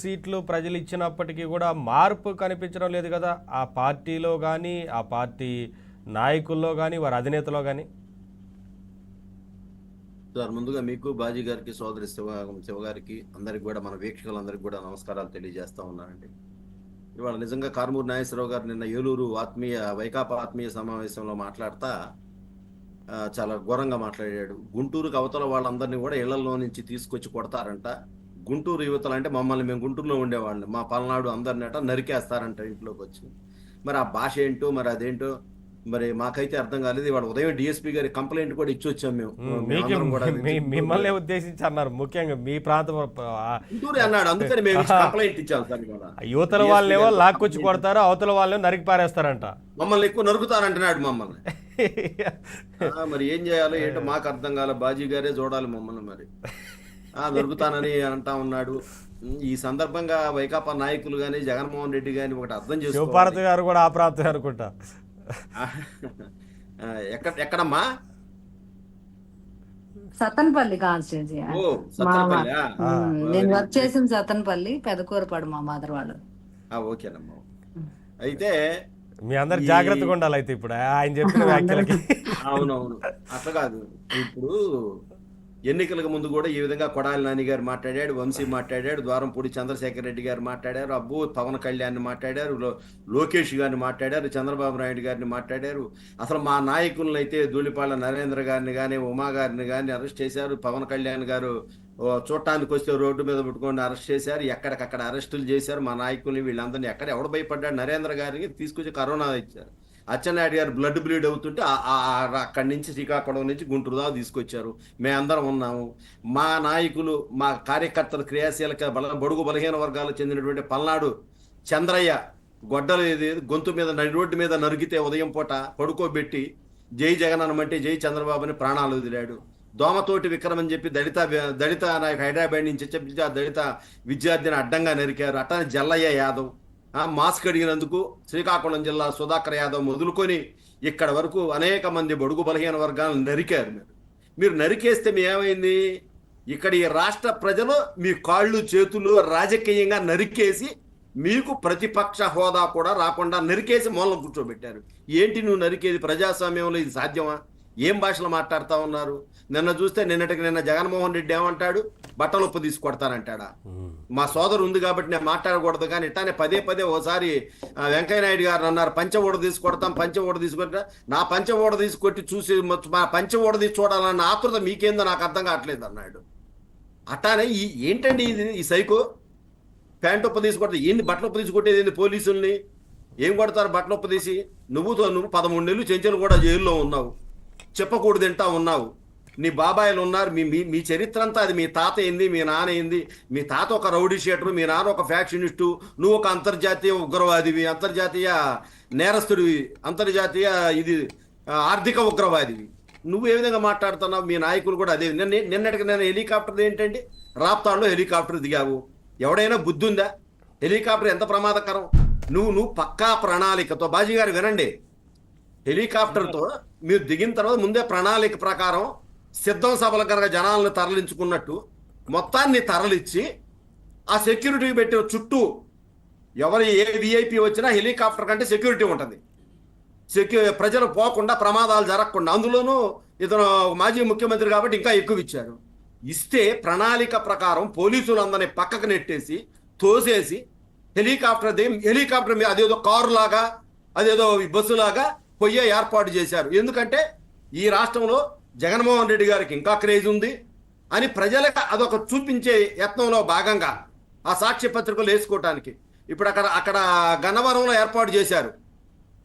సీట్లు ప్రజలు ఇచ్చినప్పటికీ కూడా మార్పు కనిపించడం లేదు కదా, ఆ పార్టీలో కానీ ఆ పార్టీ నాయకుల్లో కానీ వారి అధినేతలో కానీ. సార్, ముందుగా మీకు బాజీ గారికి, సోదరి శివ గారికి, అందరికి కూడా, మన వీక్షకులందరికీ కూడా నమస్కారాలు తెలియజేస్తా ఉన్నానండి. ఇవాళ నిజంగా కారుమూరి నాగేశ్వరరావు గారు నిన్న ఏలూరు వైకాపా ఆత్మీయ సమావేశంలో మాట్లాడతా చాలా ఘోరంగా మాట్లాడాడు. గుంటూరుకు అవతల వాళ్ళందరినీ కూడా ఇళ్లలో నుంచి తీసుకొచ్చి కొడతారంట. గుంటూరు యువతలు అంటే మమ్మల్ని, మేము గుంటూరులో ఉండేవాళ్ళని, మా పల్నాడు అందరినట నరికేస్తారంట ఇంట్లోకి వచ్చి. మరి ఆ భాష ఏంటో, మరి అదేంటో మరి మాకైతే అర్థం కాలేదు. ఇవాళ ఉదయం డిఎస్పీ గారి కంప్లైంట్ కూడా ఇచ్చి వచ్చాం మేము. మిమ్మల్ని ఉద్దేశించి అన్నారు, ముఖ్యంగా మీ ప్రాంతం గుంటూరు అన్నాడు, అందుకని మేము కంప్లైంట్ ఇచ్చాం సార్. యువతల వాళ్ళేమో లాక్కొచ్చి కొడతారు, అవతల వాళ్ళేమో నరికి పారేస్తారంట, మమ్మల్ని ఎక్కువ నరుకుతారంటున్నాడు మమ్మల్ని. మరి ఏం చేయాలో ఏంటో మాకు అర్థం కాలే. బాజీ గారే చూడాలి మమ్మల్ని. మరి నరుకుతానని అంటా ఉన్నాడు. ఈ సందర్భంగా వైకాపా నాయకులు గాని, జగన్మోహన్ రెడ్డి గాని ఒకటి అర్థం చేసుకోవాలి. శివపార్వతి గారు కూడా ఆ ప్రాంతం అనుకుంటా. ఎక్కడమ్మా? సతన్పల్లి కాన్స్టిట్యూన్సీ. నేను వర్క్ చేసిన సతన్పల్లి, పెదకూరపాడు మా మదర్ వాళ్ళు. ఓకేనమ్మా. అయితే మీ అందరు జాగ్రత్తగా ఉండాలి అయితే ఇప్పుడు ఆయన చెప్పిన వ్యాఖ్యలకి. అవునవును, అట్లా కాదు. ఇప్పుడు ఎన్నికలకు ముందు కూడా ఈ విధంగా కొడాలి నాని గారు మాట్లాడాడు, వంశీ మాట్లాడాడు, ద్వారంపూడి చంద్రశేఖర్ రెడ్డి గారు మాట్లాడారు, అబ్బు పవన్ కళ్యాణ్ మాట్లాడారు, లోకేష్ గారిని మాట్లాడారు, చంద్రబాబు నాయుడు గారిని మాట్లాడారు. అసలు మా నాయకులను అయితే ధూళిపాల నరేంద్ర గారిని కానీ, ఉమా గారిని కానీ అరెస్ట్ చేశారు. పవన్ కళ్యాణ్ గారు చూడటానికి వస్తే రోడ్డు మీద పెట్టుకొని అరెస్ట్ చేశారు. ఎక్కడికక్కడ అరెస్టులు చేశారు మా నాయకుల్ని. వీళ్ళందరినీ ఎవడు భయపడ్డాడు? నరేంద్ర గారికి తీసుకొచ్చి కరోనా ఇచ్చారు. అచ్చెన్నాయుడు గారు బ్లడ్ బ్లీడ్ అవుతుంటే అక్కడి నుంచి శ్రీకాకుళం నుంచి గుంటూరు దాకా తీసుకొచ్చారు. మేమందరం ఉన్నాము. మా నాయకులు, మా కార్యకర్తలు, క్రియాశీలక బడుగు బలహీన వర్గాలకు చెందినటువంటి పల్నాడు చంద్రయ్య గొడ్డలు గొంతు మీద రోడ్డు మీద నరికితే ఉదయం పూట పడుకోబెట్టి జై జగన్ అనమంటే జై చంద్రబాబుని ప్రాణాలు వదిలాడు. దోమతోటి విక్రమ్ అని చెప్పి దళిత నాయకు హైదరాబాద్ నుంచి చెప్పి ఆ దళిత విద్యార్థిని అడ్డంగా నరికారు. అట్టనే జల్లయ్య యాదవ్ మాస్క్ అడిగినందుకు శ్రీకాకుళం జిల్లా సుధాకర్ యాదవ్ మొదలుకొని ఇక్కడ వరకు అనేక మంది బడుగు బలహీన వర్గాలను నరికారు. మీరు నరికేస్తే మీ ఏమైంది? ఇక్కడ ఈ రాష్ట్ర ప్రజలు మీ కాళ్ళు చేతులు రాజకీయంగా నరికేసి మీకు ప్రతిపక్ష హోదా కూడా రాకుండా నరికేసి మూలం కూర్చోబెట్టారు. ఏంటి నువ్వు నరికేది? ప్రజాస్వామ్యంలో ఇది సాధ్యమా? ఏం భాషలు మాట్లాడుతూ ఉన్నారు? నిన్న చూస్తే నిన్న జగన్మోహన్ రెడ్డి ఏమంటాడు? బట్టలు ఉప్పు తీసుకొడతానంటాడా? మా సోదరు ఉంది కాబట్టి నేను మాట్లాడకూడదు, కానీ ఇట్లానే పదే ఓసారి వెంకయ్యనాయుడు గారు అన్నారు పంచ ఓడ తీసుకొడతాం, పంచ ఓడ తీసుకొట్టా. నా పంచ ఓడ తీసుకొట్టి చూసి మా పంచ ఓడ తీసి చూడాలన్న ఆతృత మీకేందో నాకు అర్థం కావట్లేదు అన్నాడు. అట్లానే ఏంటండి ఇది? ఈ సైకో ప్యాంటు ఉప్పు తీసుకొడతా ఏంది? బట్టలు ఉప్పు తీసుకొట్టేది ఏంది? పోలీసుల్ని ఏం కొడతారు బట్టలు ఉప్పు తీసి? నువ్వు 13 నెలలు చెంచులు కూడా జైల్లో ఉన్నావు, చెప్పకూడదు తింటా ఉన్నావు. నీ బాబాయిలు ఉన్నారు. మీ చరిత్ర అంతా అది. మీ తాత ఏంది, మీ నాన్న ఏంది? మీ తాత ఒక రౌడీ షీటరు, మీ నాన్న ఒక ఫ్యాక్షనిస్టు, నువ్వు ఒక అంతర్జాతీయ ఉగ్రవాదివి, అంతర్జాతీయ నేరస్తుడివి, అంతర్జాతీయ ఆర్థిక ఉగ్రవాదివి. నువ్వు ఏ విధంగా మాట్లాడుతున్నావు? మీ నాయకులు కూడా అదే. నిన్నటికి నేను హెలికాప్టర్ ఏంటండి? రాప్తాడులో హెలికాప్టర్ దిగావు. ఎవడైనా బుద్ధి ఉందా? హెలికాప్టర్ ఎంత ప్రమాదకరం. నువ్వు పక్కా ప్రణాళికతో, బాజీ గారు వినండి, హెలికాప్టర్తో మీరు దిగిన తర్వాత ముందే ప్రణాళిక ప్రకారం సిద్ధం సభల కనుక జనాలను తరలించుకున్నట్టు మొత్తాన్ని తరలిచ్చి ఆ సెక్యూరిటీ పెట్టిన చుట్టూ ఎవరు ఏ విఐపి వచ్చినా హెలికాప్టర్ కంటే సెక్యూరిటీ ఉంటుంది. ప్రజలు పోకుండా, ప్రమాదాలు జరగకుండా. అందులోనూ ఇతను మాజీ ముఖ్యమంత్రి కాబట్టి ఇంకా ఎక్కువ ఇచ్చారు. ఇస్తే ప్రణాళిక ప్రకారం పోలీసులందరినీ పక్కకు నెట్టేసి తోసేసి హెలికాప్టర్ మీద అదేదో కారు లాగా, అదేదో బస్సు లాగా పొయ్యే ఏర్పాటు చేశారు. ఎందుకంటే ఈ రాష్ట్రంలో జగన్మోహన్ రెడ్డి గారికి ఇంకా క్రేజ్ ఉంది అని ప్రజలకు అదొక చూపించే యత్నంలో భాగంగా ఆ సాక్ష్య పత్రికలు వేసుకోవటానికి ఇప్పుడు అక్కడ గన్నవరంలో ఏర్పాటు చేశారు.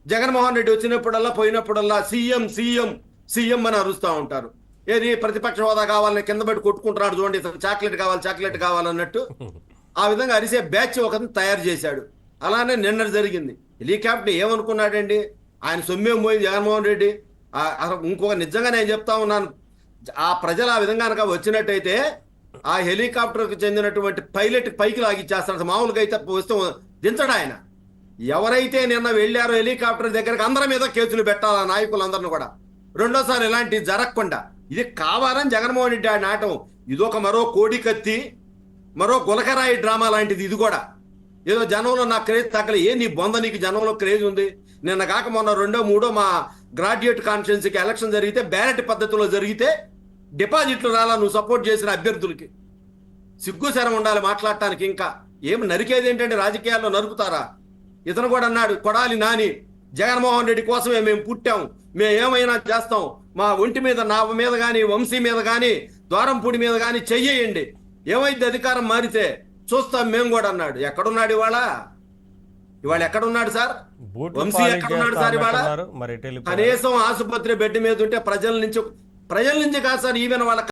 జగన్మోహన్ రెడ్డి వచ్చినప్పుడల్లా పోయినప్పుడల్లా సీఎం సీఎం సీఎం అని అరుస్తూ ఉంటారు. ఏది ప్రతిపక్ష హోదా కావాలని కింద పెట్టి కొట్టుకుంటున్నాడు చూడండి, చాక్లెట్ కావాలన్నట్టు ఆ విధంగా అరిసే బ్యాచ్ ఒకరిని తయారు చేశాడు. అలానే నిన్న జరిగింది. హెలికాప్టర్ ఏమనుకున్నాడండి? ఆయన సొమ్మేం పోయింది జగన్మోహన్ రెడ్డి. ఇంకొక నిజంగా నేను చెప్తా ఉన్నాను, ఆ ప్రజలు ఆ విధంగా కనుక వచ్చినట్టయితే ఆ హెలికాప్టర్కి చెందినటువంటి పైలట్ పైకి లాగిచ్చేస్తాడు. మామూలుగా అయితే వస్తే దించడు ఆయన. ఎవరైతే నిన్న వెళ్ళారో హెలికాప్టర్ దగ్గరకు అందరి మీద కేసులు పెట్టాలి, నాయకులందరిని కూడా. రెండోసారి ఇలాంటివి జరగకుండా ఇది కావాలని జగన్మోహన్ రెడ్డి ఆయన నాటం. ఇదొక మరో కోడి కత్తి మరో గులకరాయి డ్రామా లాంటిది ఇది కూడా. ఏదో జనంలో నా క్రేజ్ తగ్గలే. నీ బొంద నీకు జనంలో క్రేజ్ ఉంది? నిన్న కాక మొన్న 2, 3 మా గ్రాడ్యుయేట్ కాన్స్టిట్యున్సీకి ఎలక్షన్ జరిగితే బ్యాలెట్ పద్ధతిలో జరిగితే డిపాజిట్లు రాలా నువ్వు సపోర్ట్ చేసిన అభ్యర్థులకి. సిగ్గు శరం ఉండాలి మాట్లాడటానికి. ఇంకా ఏం నరికేది ఏంటంటే రాజకీయాల్లో నరుకుతారా? ఇతను కూడా అన్నాడు, కొడాలి నాని జగన్మోహన్ రెడ్డి కోసమే మేము పుట్టాం, మేము ఏమైనా చేస్తాం, మా ఒంటి మీద నా మీద కానీ వంశీ మీద కానీ ద్వారంపూడి మీద కానీ చెయ్యండి, ఏమైంది అధికారం మారితే చూస్తాం మేము కూడా అన్నాడు. ఎక్కడున్నాడు ఇవాళ ఎక్కడున్నాడు సార్? వంశీ ఎక్కడున్నాడు సార్ ఇవాళ? కనీసం ఆసుపత్రి బెడ్ మీద ఉంటే ప్రజల నుంచి కాదు సార్, ఈవెన్ వాళ్ళ